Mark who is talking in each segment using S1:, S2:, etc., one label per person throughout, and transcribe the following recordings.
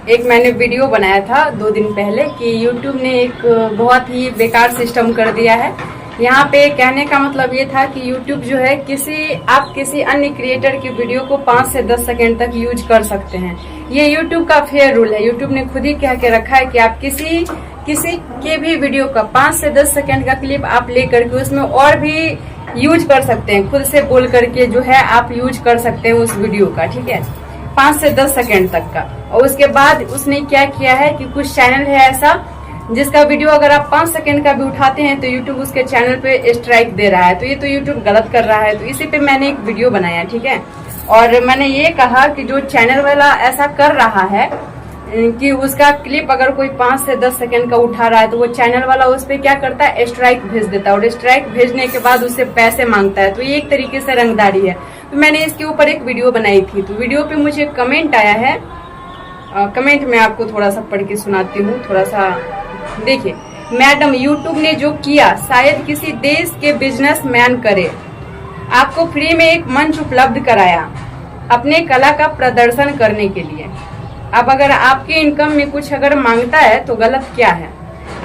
S1: एक मैंने वीडियो बनाया था 2 दिन पहले कि YouTube ने एक बहुत ही बेकार सिस्टम कर दिया है। यहाँ पे कहने का मतलब ये था कि YouTube जो है आप किसी अन्य क्रिएटर की वीडियो को 5 से 10 सेकंड तक यूज कर सकते हैं। ये YouTube का फेयर रूल है। YouTube ने खुद ही कह के रखा है कि आप किसी के भी वीडियो का 5 से 10 सेकंड का क्लिप आप ले करके उसमें और भी यूज कर सकते हैं। खुद से बोल करके जो है आप यूज कर सकते हैं उस वीडियो का, ठीक है, 5 से 10 सेकंड तक का। और उसके बाद उसने क्या किया है कि कुछ चैनल है ऐसा जिसका वीडियो अगर आप 5 सेकंड का भी उठाते हैं तो YouTube उसके चैनल पे स्ट्राइक दे रहा है। तो ये तो YouTube गलत कर रहा है। तो इसी पे मैंने एक वीडियो बनाया, ठीक है। और मैंने ये कहा कि जो चैनल वाला ऐसा कर रहा है कि उसका क्लिप अगर कोई 5 से 10 सेकंड का उठा रहा है तो वो चैनल वाला उस पे क्या करता है, स्ट्राइक भेज देता है। और स्ट्राइक भेजने के बाद उससे पैसे मांगता है। तो ये एक तरीके से रंगदारी है। तो मैंने इसके ऊपर एक वीडियो बनाई थी। तो वीडियो पे मुझे कमेंट आया है। कमेंट में आपको थोड़ा सा पढ़ के सुनाती हूँ, थोड़ा सा देखिए। मैडम, यूट्यूब ने जो किया शायद किसी देश के बिजनेसमैन करे। आपको फ्री में एक मंच उपलब्ध कराया अपने कला का प्रदर्शन करने के लिए। अब अगर आपके इनकम में कुछ अगर मांगता है तो गलत क्या है?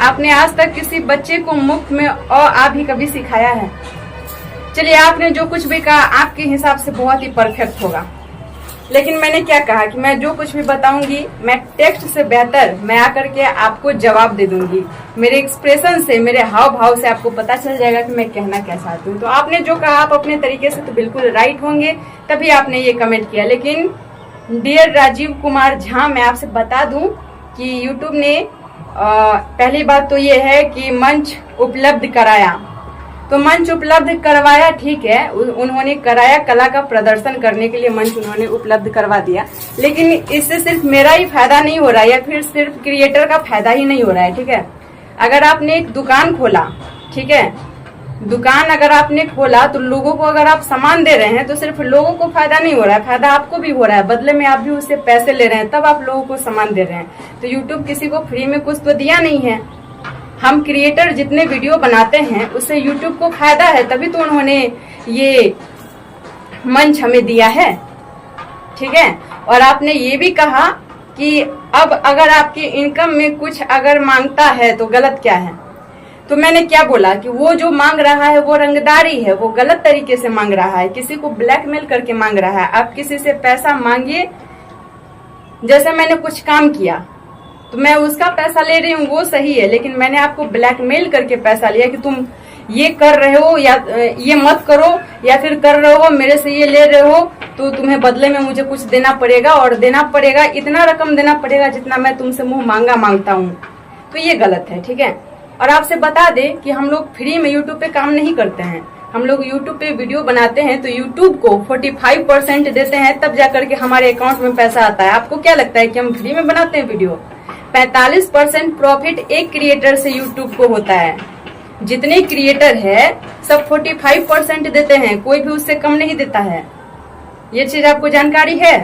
S1: आपने आज तक किसी बच्चे को मुफ्त में आ भी कभी सिखाया है? चलिए, आपने जो कुछ भी कहा आपके हिसाब से बहुत ही परफेक्ट होगा, लेकिन मैंने क्या कहा कि मैं जो कुछ भी बताऊंगी मैं टेक्स्ट से बेहतर मैं आकर के आपको जवाब दे दूंगी। मेरे एक्सप्रेशन से, मेरे हाव भाव से आपको पता चल जाएगा कि मैं कहना क्या चाहती हूँ। तो आपने जो कहा आप अपने तरीके से तो बिल्कुल राइट होंगे, तभी आपने ये कमेंट किया। लेकिन डियर राजीव कुमार झा, मैं आपसे बता दूं कि यूट्यूब ने पहली बात तो ये है कि मंच उपलब्ध कराया। तो मंच उपलब्ध करवाया, ठीक है, उन्होंने कराया, कला का प्रदर्शन करने के लिए मंच उन्होंने उपलब्ध करवा दिया। लेकिन इससे सिर्फ मेरा ही फायदा नहीं हो रहा है या फिर सिर्फ क्रिएटर का फायदा ही नहीं हो रहा है, ठीक है। अगर आपने एक दुकान खोला, ठीक है, दुकान अगर आपने खोला तो लोगों को अगर आप सामान दे रहे हैं तो सिर्फ लोगों को फायदा नहीं हो रहा है, फायदा आपको भी हो रहा है। बदले में आप भी उससे पैसे ले रहे हैं, तब आप लोगों को सामान दे रहे हैं। तो यूट्यूब किसी को फ्री में कुछ तो दिया नहीं है। हम क्रिएटर जितने वीडियो बनाते हैं उससे यूट्यूब को फायदा है, तभी तो उन्होंने ये मंच हमें दिया है, ठीक है। और आपने ये भी कहा कि अब अगर आपकी इनकम में कुछ अगर मांगता है तो गलत क्या है? तो मैंने क्या बोला कि वो जो मांग रहा है वो रंगदारी है, वो गलत तरीके से मांग रहा है, किसी को ब्लैकमेल करके मांग रहा है। आप किसी से पैसा मांगिए, जैसे मैंने कुछ काम किया तो मैं उसका पैसा ले रही हूँ, वो सही है, लेकिन मैंने आपको ब्लैकमेल करके पैसा लिया कि तुम ये कर रहे हो या ये मत करो, या फिर कर रहे हो मेरे से ये ले रहे हो तो तुम्हें बदले में मुझे कुछ देना पड़ेगा, और देना पड़ेगा, इतना रकम देना पड़ेगा जितना मैं तुमसे मुंह मांगा मांगता हूँ। तो ये गलत है, ठीक है। और आपसे बता दे कि हम लोग फ्री में यूट्यूब पे काम नहीं करते हैं। हम लोग यूट्यूब पे वीडियो बनाते हैं तो यूट्यूब को 45% देते हैं, तब जाकर के हमारे अकाउंट में पैसा आता है। आपको क्या लगता है कि हम फ्री में बनाते हैं वीडियो? 45% प्रॉफिट एक क्रिएटर से यूट्यूब को होता है। जितने क्रिएटर है सब 45% देते हैं, कोई भी उससे कम नहीं देता है। ये चीज आपको जानकारी है?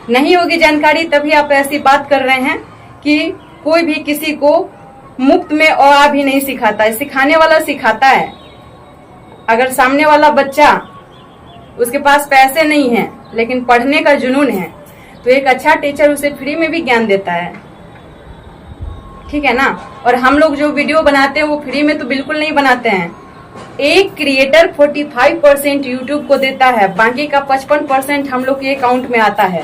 S1: नहीं होगी जानकारी तभी आप ऐसी बात कर रहे हैं कि कोई भी किसी को मुफ्त में और भी नहीं सिखाता है, सिखाने वाला सिखाता है। अगर सामने वाला बच्चा, उसके पास पैसे नहीं है लेकिन पढ़ने का जुनून है, तो एक अच्छा टीचर उसे फ्री में भी ज्ञान देता है, ठीक है ना। और हम लोग जो वीडियो बनाते हैं वो फ्री में तो बिल्कुल नहीं बनाते हैं। एक क्रिएटर 45% यूट्यूब को देता है, बाकी का 55% हम लोग के अकाउंट में आता है।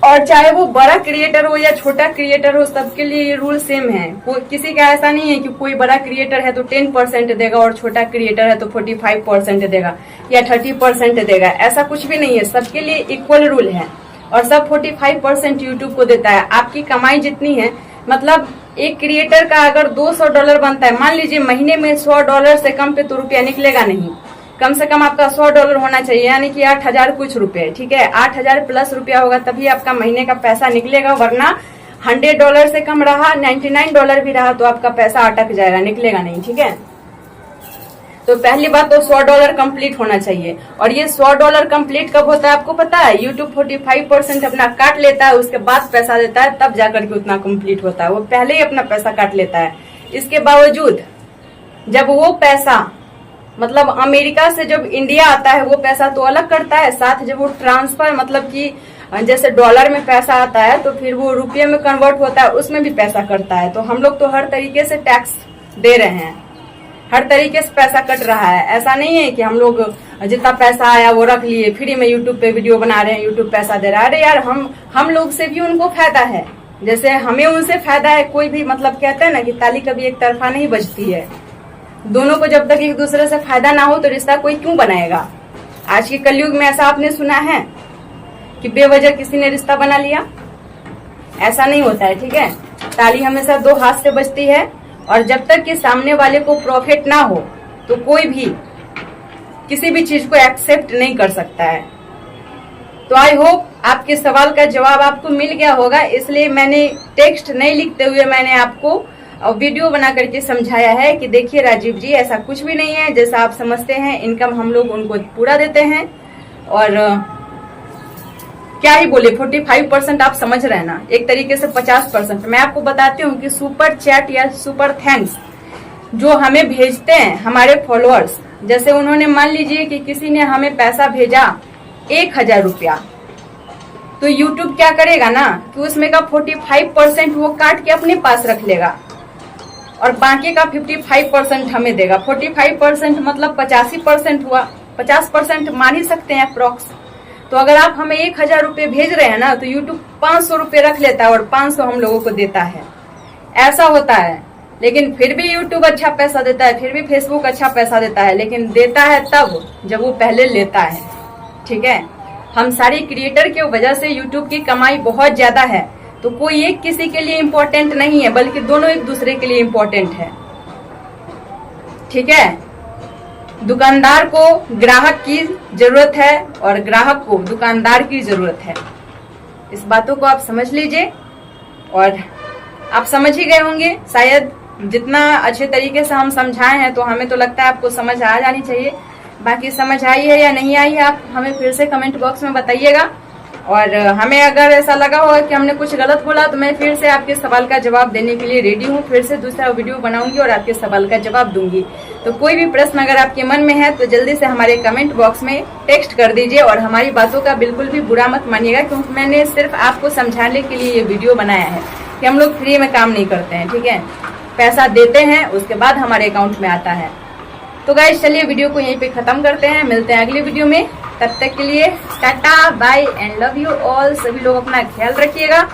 S1: और चाहे वो बड़ा क्रिएटर हो या छोटा क्रिएटर हो, सबके लिए ये रूल सेम है। किसी का ऐसा नहीं है कि कोई बड़ा क्रिएटर है तो 10% देगा और छोटा क्रिएटर है तो 45% देगा या 30% देगा, ऐसा कुछ भी नहीं है। सबके लिए इक्वल रूल है और सब 45% यूट्यूब को देता है। आपकी कमाई जितनी है, मतलब एक क्रिएटर का अगर $200 बनता है, मान लीजिए महीने में $100 से कम पे तो रुपया निकलेगा नहीं। कम से कम आपका $100 होना चाहिए, यानी कि 8,000 कुछ रुपए, ठीक है। 8,000 प्लस रुपया होगा तभी आपका महीने का पैसा निकलेगा, वरना $100 से कम रहा, $99 भी रहा तो आपका पैसा अटक जाएगा, निकलेगा नहीं, ठीक है। तो पहली बात तो $100 कंप्लीट होना चाहिए। और ये $100 कंप्लीट कब होता है आपको पता है? यूट्यूब 45% अपना काट लेता है, उसके बाद पैसा देता है, तब जाकर के उतना कंप्लीट होता है। वो पहले ही अपना पैसा काट लेता है। इसके बावजूद जब वो पैसा, मतलब अमेरिका से जब इंडिया आता है वो पैसा तो अलग करता है, साथ जब वो ट्रांसफर, मतलब कि जैसे डॉलर में पैसा आता है तो फिर वो रुपये में कन्वर्ट होता है, उसमें भी पैसा कटता है। तो हम लोग तो हर तरीके से टैक्स दे रहे हैं, हर तरीके से पैसा कट रहा है। ऐसा नहीं है कि हम लोग जितना पैसा आया वो रख लिए, फ्री में यूट्यूब पे वीडियो बना रहे हैं, यूट्यूब पैसा दे रहा है। अरे यार, हम लोग से भी उनको फायदा है, जैसे हमें उनसे फायदा है। कोई भी मतलब कहते हैं ना कि ताली कभी एक तरफा नहीं बजती है। दोनों को जब तक एक दूसरे से फायदा ना हो तो रिश्ता कोई क्यों बनाएगा। आज के कलयुग में ऐसा आपने सुना है कि बेवजह किसी ने रिश्ता बना लिया? ऐसा नहीं होता है, ठीक है। ताली हमेशा दो हाथ से बजती है, और जब तक कि सामने वाले को प्रॉफिट ना हो तो कोई भी किसी भी चीज को एक्सेप्ट नहीं कर सकता है। तो आई होप आपके सवाल का जवाब आपको मिल गया होगा, इसलिए मैंने टेक्स्ट नहीं लिखते हुए मैंने आपको वीडियो बना करके समझाया है कि देखिए राजीव जी, ऐसा कुछ भी नहीं है जैसा आप समझते हैं। इनकम हम लोग उनको पूरा देते हैं, और क्या ही बोले 45% आप समझ रहे हैं ना, एक तरीके से 50%। मैं आपको बताती हूँ कि सुपर चैट या सुपर थैंक्स जो हमें भेजते हैं हमारे फॉलोअर्स, जैसे उन्होंने मान लीजिए कि किसी ने हमें पैसा भेजा 1000 रुपया, तो यूट्यूब क्या करेगा ना कि उसमें का 45% वो काट के अपने पास रख लेगा, और बाकी का 55% हमें देगा। 45% मतलब 85% हुआ, 50% मान ही सकते हैं अप्रोक्स। तो अगर आप हमें 1000 रुपये भेज रहे हैं ना, तो यूट्यूब 500 रुपये रख लेता है और 500 हम लोगों को देता है। ऐसा होता है, लेकिन फिर भी यूट्यूब अच्छा पैसा देता है, फिर भी फेसबुक अच्छा पैसा देता है, लेकिन देता है तब जब वो पहले लेता है, ठीक है। हम सारी क्रिएटर की वजह से यूट्यूब की कमाई बहुत ज्यादा है, तो कोई एक किसी के लिए इम्पोर्टेंट नहीं है, बल्कि दोनों एक दूसरे के लिए इम्पोर्टेंट है, ठीक है। दुकानदार को ग्राहक की जरूरत है और ग्राहक को दुकानदार की जरूरत है। इस बातों को आप समझ लीजिए, और आप समझ ही गए होंगे शायद। जितना अच्छे तरीके से हम समझाए हैं तो हमें तो लगता है आपको समझ आ जानी चाहिए। बाकी समझ आई है या नहीं आई है, आप हमें फिर से कमेंट बॉक्स में बताइएगा। और हमें अगर ऐसा लगा होगा कि हमने कुछ गलत बोला तो मैं फिर से आपके सवाल का जवाब देने के लिए रेडी हूँ। फिर से दूसरा वीडियो बनाऊंगी और आपके सवाल का जवाब दूंगी। तो कोई भी प्रश्न अगर आपके मन में है तो जल्दी से हमारे कमेंट बॉक्स में टेक्स्ट कर दीजिए, और हमारी बातों का बिल्कुल भी बुरा मत मानिएगा, क्योंकि मैंने सिर्फ आपको समझाने के लिए ये वीडियो बनाया है कि हम लोग फ्री में काम नहीं करते हैं, ठीक है। पैसा देते हैं, उसके बाद हमारे अकाउंट में आता है। तो गाइस चलिए वीडियो को यहीं पे खत्म करते हैं, मिलते हैं अगली वीडियो में। तब तक के लिए tata bye and love you all. सभी लोग अपना ख्याल रखिएगा।